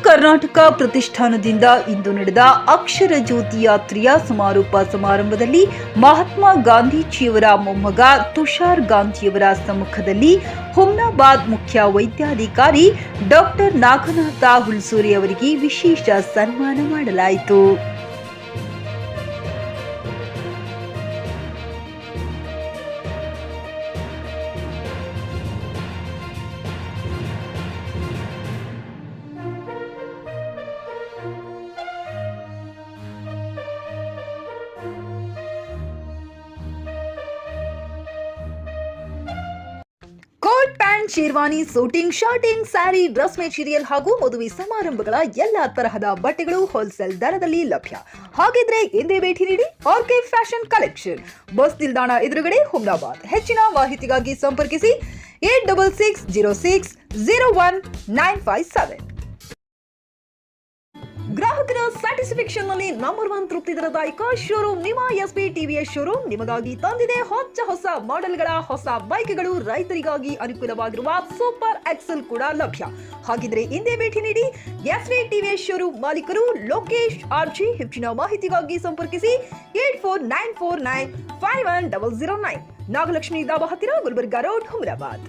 ಕರ್ನಾಟಕ ಪ್ರತಿಷ್ಠಾನದಿಂದ ಇಂದು ನಡೆದ ಅಕ್ಷರ ಜ್ಯೋತಿ ಯಾತ್ರೆಯ ಸಮಾರೋಪ ಸಮಾರಂಭದಲ್ಲಿ ಮಹಾತ್ಮ ಗಾಂಧೀಜಿಯವರ ಮೊಮ್ಮಗ ತುಷಾರ್ ಗಾಂಧಿಯವರ ಸಮ್ಮುಖದಲ್ಲಿ ಹುಮ್ನಾಬಾದ್ ಮುಖ್ಯ ವೈದ್ಯಾಧಿಕಾರಿ ಡಾಕ್ಟರ್ ನಾಗನಾಥ ಹುಲ್ಸೂರಿ ಅವರಿಗೆ ವಿಶೇಷ ಸನ್ಮಾನ ಮಾಡಲಾಯಿತು. Coat pant, sherwani, suiting, shirting, sari, dress material ಹಾಗೂ ಮದುವೆ ಸಮಾರಂಭಗಳ ಎಲ್ಲಾ ತರಹದ ಬಟ್ಟೆಗಳು ಹೋಲ್ಸೇಲ್ ದರದಲ್ಲಿ ಲಭ್ಯ. ಹಾಗಿದ್ರೆ ಎಂದೇ ಭೇಟಿ ನೀಡಿ ಆರ್ಕೆ ಫ್ಯಾಷನ್ ಕಲೆಕ್ಷನ್, ಬಸ್ ನಿಲ್ದಾಣ ಎದುರುಗಡೆ, ಹುಮ್ನಾಬಾದ್. ಹೆಚ್ಚಿನ ಮಾಹಿತಿಗಾಗಿ ಸಂಪರ್ಕಿಸಿ 8660601957. ಗ್ರಾಹಕರ ಸ್ಯಾಟಿಸ್ಫ್ಯಾಕ್ಷನ್ ನಲ್ಲಿ ನಂಬರ್ 1 ತೃಪ್ತಿದಾಯಕ ಶೋರೂಮ್ ನಿಮ್ಮ ಎಸ್ಪಿ ಟಿವಿಎಸ್ ಶೋರೂಮ್ ನಿಮಗಾಗಿ ತಂದಿದೆ ಹೊಸ ಮಾಡೆಲ್ಗಳ ಹೊಸ ಬೈಕ್ಗಳು. ರೈತರಿಗಾಗಿ ಅನುಕೂಲವಾಗಿರುವ ಸೂಪರ್ ಎಕ್ಸೆಲ್ ಕೂಡ ಲಭ್ಯ. ಹಾಗಿದ್ರೆ ಹಿಂದೆ ಭೇಟಿ ನೀಡಿ ಎಸ್ಪಿ ಟಿವಿಎಸ್ ಶೋರೂಮ್ ಮಾಲೀಕರು ಲೋಕೇಶ್ ಆರ್ಜಿ. ಹೆಚ್ಚಿನ ಮಾಹಿತಿಗಾಗಿ ಸಂಪರ್ಕಿಸಿ 8494951009. ನಾಗಲಕ್ಷ್ಮಿ ದಾಬಾ ಹತ್ತಿರ, ಗುಲ್ಬರ್ಗಾ ರೋಡ್, ಹುಮ್ನಾಬಾದ್.